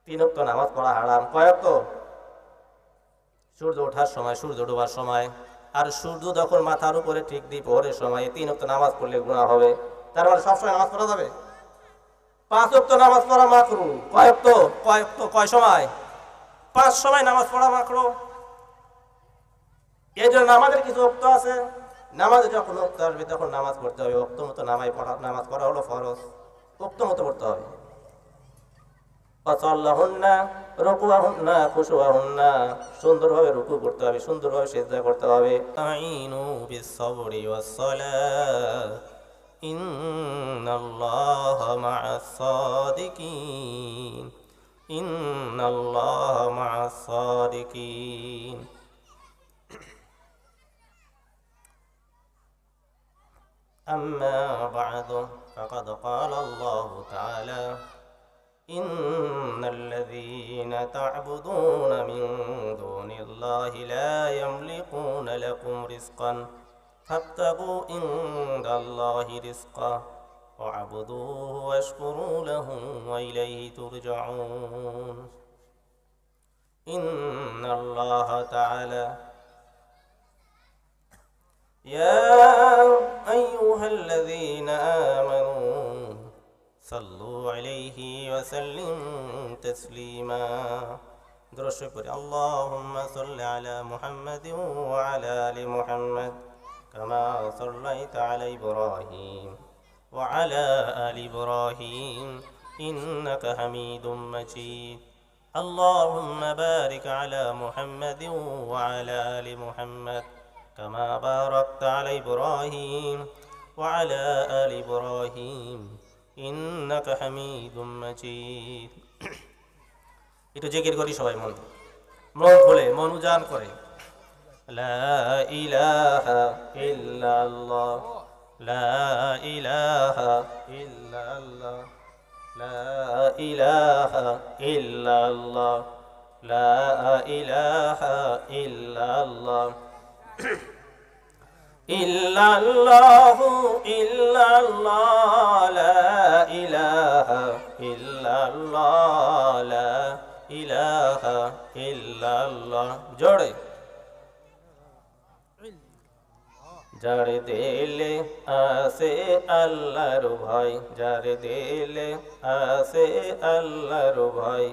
তিন ওয়াক্ত নামাজ পড়া হারাম। কয় ওয়াক্ত? সূর্য ওঠার সময়, সূর্য ডোবার সময়, আর সূর্য যখন মাথার উপরে ঠিক দ্বিপ্রহরের সময় তিন ওয়াক্ত নামাজ পড়লে গুনাহ হবে। তার মানে সবসময় নামাজ পড়া যাবে? পাঁচ ওয়াক্ত নামাজ পড়া মাকরু। কয় ওয়াক্ত? কয় সময়? পাঁচ সময় নামাজ পড়া মাকরু। এই জন্য নামাজের কিছু ওয়াক্ত আছে, নামাজে যখন ওয়াক্ত আসবে তখন নামাজ পড়তে হবে। ওয়াক্ত মতো নামাজ পড়া হলো ফরজ, ওয়াক্ত মতো পড়তে হবে। সুন্দরভাবে রুকু করতে হবে, সুন্দরভাবে সিজদা করতে হবে। তাইনু বিস-সাবরি ওয়াস-সালাহ ইন্নাল্লাহা মা'আস-সাদিকিন, ইন্নাল্লাহা মা'আস-সাদিকিন। أما بعد فقد قال الله تعالى إن الذين تعبدون من دون الله لا يملكون لكم رزقا فابتغوا عند الله رزقا واعبدوه واشكروا له وإليه ترجعون. إن الله تعالى يا أيها الذين آمنوا صلوا عليه وسلم تسليما. درشق اللهم صل على محمد وعلى آل محمد كما صليت على إبراهيم وعلى آل إبراهيم إنك حميد مجيد. اللهم بارك على محمد وعلى آل محمد كما باركت على إبراهيم وعلى آل إبراهيم إنك حميد مجيد. একটু জিকির করি সবাই, মন খুলে, মন উজান করে। লা ইলাহা ইল্লাল্লাহ, লা ইলাহা ইল্লাল্লাহ, লা ইলাহা ইল্লাল্লাহ, লা ইলাহা ইল্লাল্লাহ, ইল্লাল্লাহু ইল্লাল্লাহ, লা ইলাহা ইল্লাল্লাহ, লা ইলাহা ইল্লাল্লাহ। জোরে যার দিলে আসে আল্লাহর ভয়, যার দিলে আসে আল্লাহর ভয়,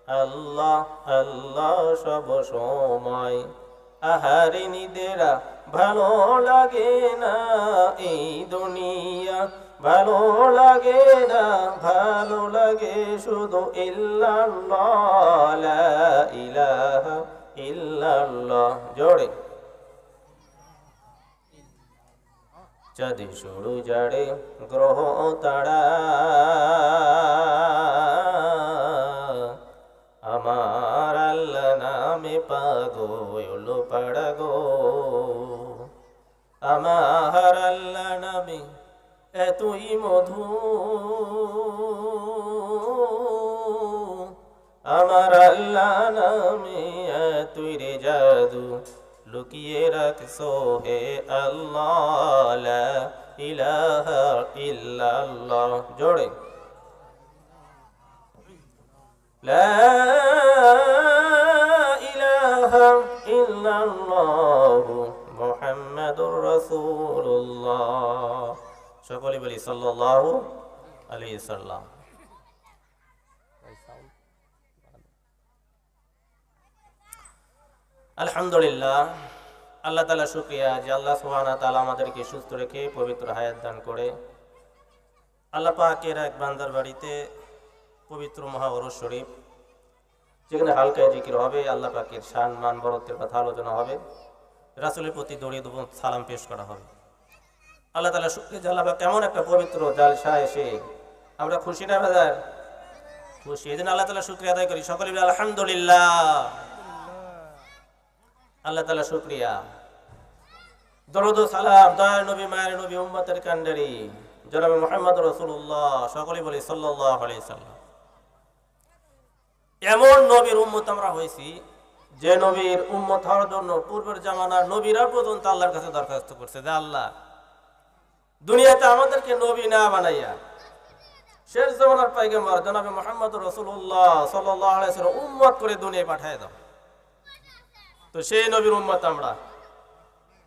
আল্লাহ আল্লাহ সব সময়। আহারে নিদেরা ভালো লাগে না এই দুনিয়া, ভালো লাগে না, ভালো লাগে শুধু ইল্লাল্লাহ, লা ইলাহা ইল্লাল্লাহ। জোরে চাঁদ সূর্য জাড়ে গ্রহ তারা, আমার আল্লাহ নামে পাগল পাড়া গো, আমার আল্লাহ নামে এতই মধু, আমার আল্লাহ নামে এতই রে জাদু, লুকিয়ে রাখছো হে আল্লাহ, লা ইলাহা ইল্লাল্লাহ। জোরে লা ইলাহা ইল্লাল্লাহ মুহাম্মাদুর রাসূলুল্লাহ। সকলে বলি সাল্লাল্লাহু আলাইহি সাল্লাম। আলহামদুলিল্লাহ, আল্লাহ তাআলা শুকরিয়া যে আল্লাহ সুবহানাহু ওয়া তাআলা আমাদেরকে সুস্থ রেখে পবিত্র হায়াত দান করে। আল্লাহ পাকের এক বান্দার বাড়িতে পবিত্র মহাওরস শরীফ, যেখানে হালকায় জিকির হবে, আল্লাহ পাকের শান মান বরত্বের কথা আলোচনা হবে, রাসূলের প্রতি দরুদ ও সালাম পেশ করা হবে। আল্লাহ তাআলা শুকরিয়া যে আল্লাহ পাক কেমন একটা পবিত্র জালসা এসে আমরা খুশি না বাজার, খুশি। এজন্য আল্লাহ তাআলা শুকরিয়া আদায় করি। সকলে বলি আলহামদুলিল্লাহ। আল্লাহ তাআলা শুকরিয়া। দরুদ ও সালাম দয়ার নবী, মায়ের নবী, উম্মতের কান্ডারি জনাবে মুহাম্মদ রাসূলুল্লাহ, সকলে বলি সাল্লাল্লাহু আলাইহি সাল্লাম। এমন নবীর উম্মত আমরা হয়েছি যে নবীর উম্মত হওয়ার জন্য পূর্বের জামানার নবীরা পর্যন্ত আল্লাহর কাছে দরখাস্ত করছে যে আল্লাহ দুনিয়াতে আমাদেরকে নবী না বানাইয়া শেষ জামানার পয়গম্বর জনাবে মুহাম্মদ রাসূলুল্লাহ সাল্লাল্লাহু আলাইহি ওয়াসাল্লাম উম্মত করে দুনিয়ায় পাঠিয়ে দাও। তো সেই নবীর উম্মত আমরা,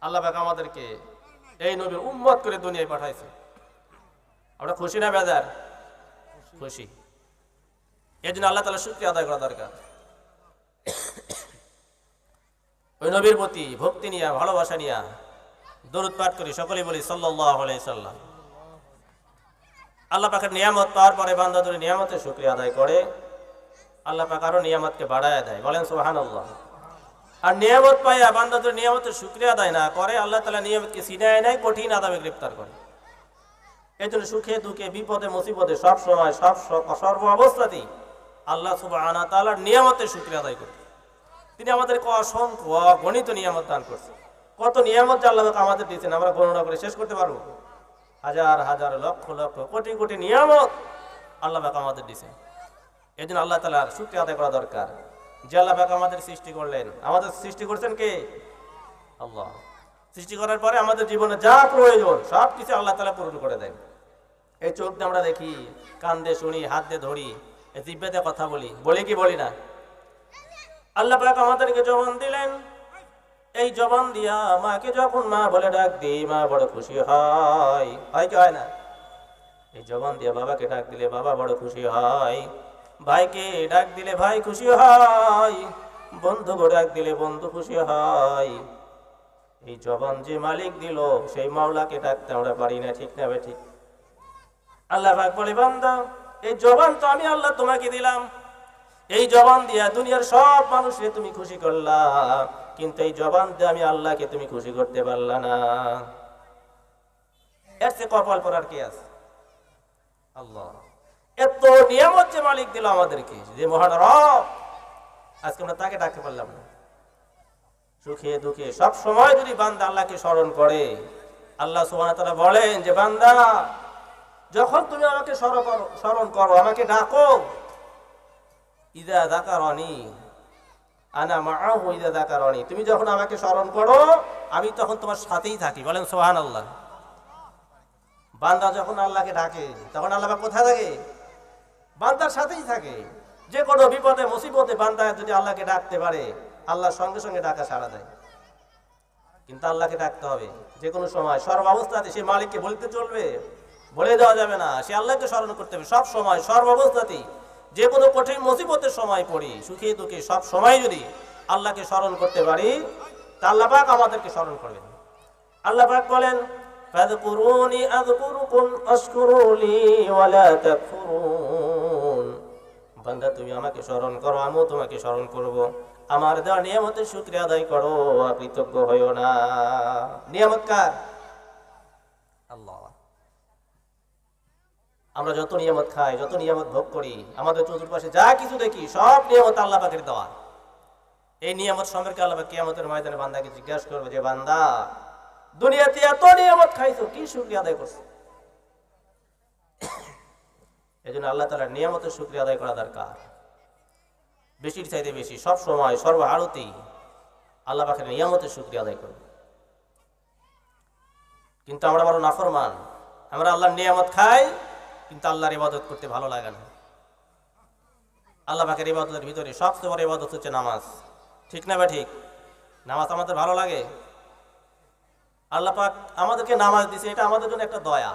আল্লাহ পাক আমাদেরকে এই নবীর উম্মত করে দুনিয়ায় পাঠাইছে। আমরা খুশি না বেজার? খুশি। এই জন্য আল্লাহ তাআলা শুকরিয়া আদায় করা দরকার। ওই নবীর প্রতি ভক্তি নিয়ে, ভালোবাসা নিয়ে দরুদ পাঠ করি, সকলেই বলি সাল্লাল্লাহু আলাইহি সাল্লাম। আল্লাহ পাকের নিয়ামত পাওয়ার পরে বান্দা যদি নিয়ামতের শুকরিয়া আদায় করে, আল্লাহ পাক আরো নিয়ামতকে বাড়ায় দেয়, বলেন সুবহানাল্লাহ। আর নিয়ামত পাইয়া বান্দা যদি নিয়ামতের শুকরিয়া আদায় না করে, আল্লাহ তাআলা নিয়ামতকে ছিনায় নেয়, কঠিন আযাবে গ্রেফতার করে। এই জন্য সুখে দুঃখে বিপদে মুসিবতে সব সময় সর্ব অবস্থাতেই আল্লাহ সুবহানাহু ওয়া তাআলার নিয়ামতের শুকরিয়া আদায় করি। তিনি আমাদেরকে অসংখ্য অগণিত নিয়ামত দান করছেন। কত নিয়ামত যে আল্লাহ আমাদের দিয়েছেন আমরা গণনা করে শেষ করতে পারবো? হাজার হাজার লক্ষ লক্ষ কোটি কোটি নিয়ামত আল্লাহ পাক আমাদের দিয়েছেন। এই জন্য আল্লাহ তাআলার শুকরিয়া আদায় করা দরকার যে আল্লাহ পাক আমাদের সৃষ্টি করলেন। আমাদের সৃষ্টি করছেন কে? আল্লাহ। সৃষ্টি করার পরে আমাদের জীবনে যা প্রয়োজন সব কিছু আল্লাহ তাআলা পূরণ করে দেন। এই চোখ দিয়ে আমরা দেখি, কান দিয়ে শুনি, হাত দিয়ে ধরি, এই জিহ্বা দিয়ে কথা বলি, বলি কি বলি না? আল্লাহ পাক আমাদেরকে জবান দিলেন, এই জবান দিয়া মাকে যখন মা বলে ডাক দিই, মা বড় খুশি হয়, হয় কি হয় না? এই জবান দিয়া বাবাকে ডাক দিলে বাবা বড় খুশি হয়, ভাইকে ডাক দিলে ভাই খুশি হয়, বন্ধুকে ডাক দিলে বন্ধু খুশি হয়। এই জবান যে মালিক দিল সেই মাওলাকে ডাকতে আমরা পারি না, ঠিক না? ঠিক। আল্লাহ পাক বলে, বান্দা এই জবান তো আমি আল্লাহ তোমাকে দিলাম, এই জবান দিয়া দুনিয়ার সব মানুষকে তুমি খুশি করলা, কিন্তু এই জবান দিয়ে আমি আল্লাহকে তুমি খুশি করতে পারলা না। এর চেয়ে কপাল পরার কি আছে? আল্লাহ এত নিয়ামত যে মালিক দিল আমাদেরকে, যে মহান রব, আজকে আমরা তাকে ডাকতে পারলাম না। সুখে দুঃখে সব সময় যদি বান্দা আল্লাহকে স্মরণ করে, আল্লাহ সুবহানাহু ওয়া তাআলা বলেন যে বান্দা যখন তুমি আমাকে স্মরণ করো, আমাকে ডাকো, ইযা যাকারানি আনা মাআহু ইযা যাকারানি, তুমি যখন আমাকে স্মরণ করো আমি তখন তোমার সাথেই থাকি, বলেন সুবহানাল্লাহ। বান্দা যখন আল্লাহকে ডাকে তখন আল্লাহ কোথায় থাকে? বান্দার সাথেই থাকে। যে কোনো বিপদে মুসিবতে বান্দা যদি আল্লাহকে ডাকতে পারে, আল্লাহর সঙ্গে সঙ্গে ডাকা সাড়া দেয়। কিন্তু আল্লাহকে ডাকতে হবে যে কোনো সময়, সর্বাবস্থাতে। সে মালিককে বলতে চলবে, বলে দেওয়া যাবে না, সে আল্লাহকে স্মরণ করতে হবে সব সময়, সর্বাবস্থাতেই। যে কোনো কঠিন মুসিবতের সময় পড়ি, সুখে দুঃখে সব সময় যদি আল্লাহকে স্মরণ করতে পারি, তা আল্লাহ পাক আমাদেরকে স্মরণ করবেন। আল্লাহ পাক বলেন, ফাযকুরুনি আযকুরুকুম আশকুরুলি ওয়ালা তাকফুরুন, বান্দা তুমি আমাকে স্মরণ করো, আমিও তোমাকে স্মরণ করব। আমার দেওয়া নিয়ামতের শুকরিয়া আদায় করো, কৃতজ্ঞ হইও না। নিয়ামত কার? আল্লাহ। আমরা যত নিয়ামত খাই, যত নিয়ামত ভোগ করি, আমাদের চতুর্পাশে যা কিছু দেখি, সব নিয়ামত আল্লাহ পাকের দেওয়া। এই নিয়ামত সম্পর্কে আল্লাহ পাক কিয়ামতের ময়দানে বান্দাকে জিজ্ঞাসা করবে যে বান্দা দুনিয়াতে এত নিয়ামত খাইছো, কি শুকরিয়া আদায় করছো? এই জন্য আল্লাহ তাআলার নিয়ামতের শুকরিয়া আদায় করা দরকার, বেশির চাইতে বেশি, সব সময়, সর্বহারতেই আল্লাহ পাকের নিয়ামতের শুকরিয়া আদায় করব। কিন্তু আমরা বড় নাফরমান, আমরা আল্লাহর নিয়ামত খাই কিন্তু আল্লাহর ইবাদত করতে ভালো লাগে না। আল্লাহ পাকের ইবাদতের ভিতরে সবচেয়ে বড় ইবাদত হচ্ছে নামাজ, ঠিক না? ঠিক। নামাজ আমাদের ভালো লাগে। আল্লাহ পাক আমাদেরকে নামাজ দিয়েছে, এটা আমাদের জন্য একটা দয়া।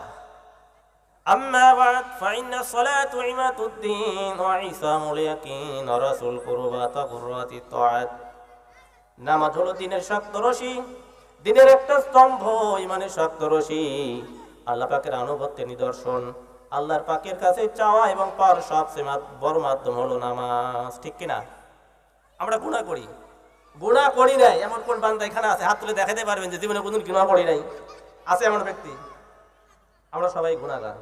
আম্মা বা'দ ফাইন্না সলাতু ইমাতুদ্দিন ওয়া ইসামুল ইয়াকিন ওয়া রাসুল কুরবাতা কুররাতি তাআত। নামাজ হলো দিনের শক্ত রশি, দিনের একটা স্তম্ভ, ইমানের শক্ত রশি, আল্লাহ পাকের আনুগত্যের নিদর্শন। আল্লাহর পাকের কাছে চাওয়া এবং পাওয়ার সবচেয়ে বড় মাধ্যম হলো নামাজ, ঠিক কিনা? আমরা গুনাহ করি নাই এমন কোন বান্দা এখানে আছে? হাত তুলে দেখাতে পারবেন যে জীবনে কোনদিন গুনাহ করি নাই? আছে এমন ব্যক্তি? আমরা সবাই গুনাহগার।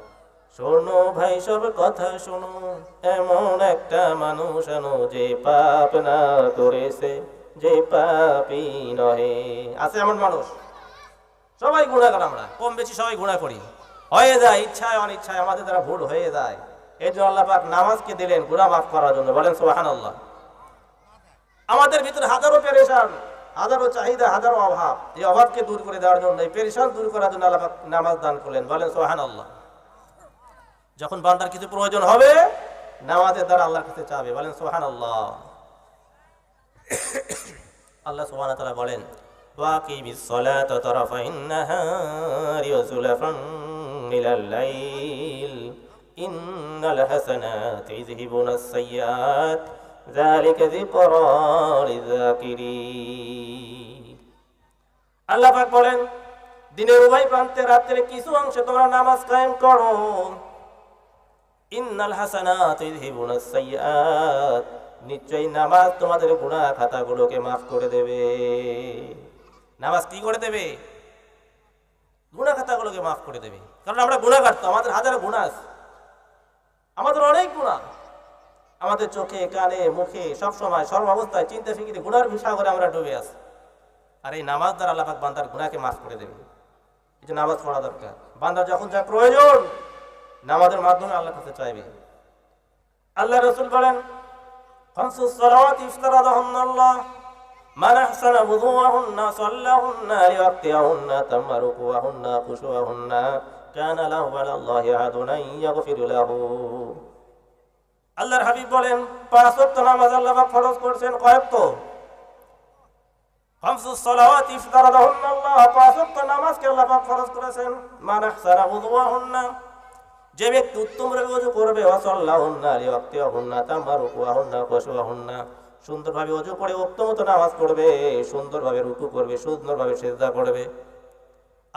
শোনো ভাই সব কথা শোনো, এমন একটা মানুষ আনো যে পাপ না করেছে, যে পাপী নহে। আছে এমন মানুষ? সবাই গুনাহগার, আমরা কম বেশি সবাই গুনাহ করি, হয়ে যায় ইচ্ছায় অনিচ্ছায়, আমাদের দ্বারা ভুল হয়ে যায়। এই জন্য আল্লাহ পাক নামাজকে দিলেন গুনাহ মাফ করার জন্য, বলেন সুবহানাল্লাহ। আমাদের ভিতরে হাজারো পেরেশান, হাজারো চাহিদা, হাজারো অভাব, এই অভাবকে দূর করে দেওয়ার জন্য, এই পেরেশান দূর করার জন্য আল্লাহ পাক নামাজ দান করলেন, বলেন সুবহানাল্লাহ। যখন বান্দার কিছু প্রয়োজন হবে নামাজের দ্বারা আল্লাহর কাছে চাবে। বলেন সুবহানাল্লাহ। আল্লাহ সুবহানাহু ওয়া তাআলা বলেন ওয়াকিমিস সালাতা তারাফাইন নাহারি ওয়া যুলাফান মিনাল লাইল ইন্নাল হাসানাতি ইযহিবুনাস সাইয়্যাত যালিকা যিকরা লিযাকিরিন। আল্লাহ পাক বলেন দিনের উভয় প্রান্তে রাতের কিছু অংশে তোমরা নামাজ কায়েম করো। ইন্নাল হাসানাত ইযহিবুনাস সাইয়্যাত, নিশ্চয়ই নামাজ তোমাদের গুনাহ খাতাগুলোকে মাফ করে দেবে। নামাজ কি করে দেবে? গুনাহ খাতাগুলোকে মাফ করে দেবে। কারণ আমরা গুনাহগার, তো আমাদের হাজারো গুনাহ আছে, আমাদের অনেক গুনাহ, আমাদের চোখে কানে মুখে সব সময় সর্ব অবস্থায় চিন্তা ফিকিরে গুনার সাগরে আমরা ডুবে আছি। আর এই নামাজ দ্বারা আল্লাহ পাক বান্দার গুনাহকে মাফ করে দেবে। এই যে নামাজ পড়া দরকার, বান্দার যখন যা প্রয়োজন নামাজের মাধ্যমে আল্লাহর কাছে চাইবে। আল্লাহ রাসূল বলেন খামসুস সালাওয়াত ইফতারাদাহুন্না আল্লাহ মান আহসানা wudu'ahunna সাল্লাহুন্না লিওয়াক্তিহিন্না তাম্মা রুকু'ahunna খুশু'ahunna কানা লাহু আলাল্লাহি আহাদুন ইয়াগফির লাহু। আল্লাহর হাবিব বলেন 5 ওয়াক্ত নামাজ আল্লাহ পাক ফরজ করেছেন। কয় ওয়াক্ত? খামসুস সালাওয়াত ইফতারাদাহুন্না আল্লাহ, 5 ওয়াক্ত নামাজকে আল্লাহ পাক ফরজ করেছেন। মান আহসানা wudu'ahunna, যে ব্যক্তি উত্তমভাবে ওযু করবে, ওয়াসাল্লাহুন্না লিওয়াক্তিহিন্না তাম্মা রুকু'ahunna খুশু'ahunna, সুন্দরভাবে ওযু করে উত্তমত নামাজ পড়বে, সুন্দরভাবে রুকু করবে, সুন্দরভাবে সিজদা করবে,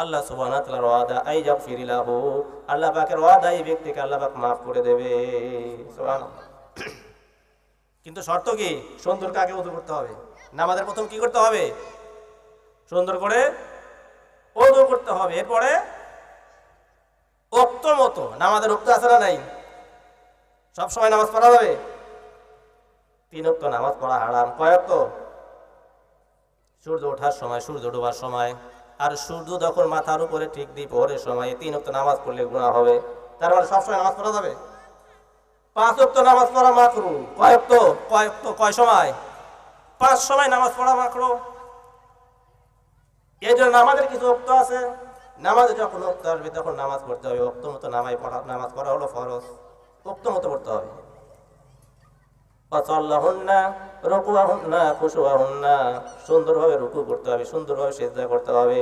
আল্লাহ সুবহানাহু ওয়া তাআলার ওয়াদা আইয়াগফির লাহু, আল্লাহ পাকের ওয়াদা এই ব্যক্তিকে আল্লাহ পাক মাফ করে দেবে। সুবহানাল্লাহ। কিন্তু শর্ত কি? সুন্দর কাকে ওযু করতে হবে। নামাজের প্রথম কি করতে হবে? সুন্দর করে ওযু করতে হবে। এরপরে ওক্ত মতো, নামাজের ওক্ত আছে না নাই? সব সময় নামাজ পড়া যাবে? 3 ওক্ত নামাজ পড়া হারাম। কয় ওক্ত? সূর্য ওঠার সময়, সূর্য ডোবার সময়, আর সূর্য যখন মাথার উপরে ঠিক দ্বিপ্রহরের সময় 3 ওক্ত নামাজ পড়লে গুনাহ হবে। তার মানে সব সময় নামাজ পড়া যাবে? 5 ওক্ত নামাজ পড়া মাকরু। কয় ওক্ত? কয় সময়? 5 সময় নামাজ পড়া মাকরু। এই জন্য নামাজের কিছু ওক্ত আছে, নামাজে যখন ওক্ত আসবে তখন নামাজ পড়তে হবে। ওক্ত মতো নামাজ পড়া হলো ফরজ, ওক্ত মতো পড়তে হবে। ওয়াসাল্লাহুন্না রুকু'ahunna খুশু'ahunna, সুন্দরভাবে রুকু করতে হবে, সুন্দরভাবে সিজদা করতে হবে।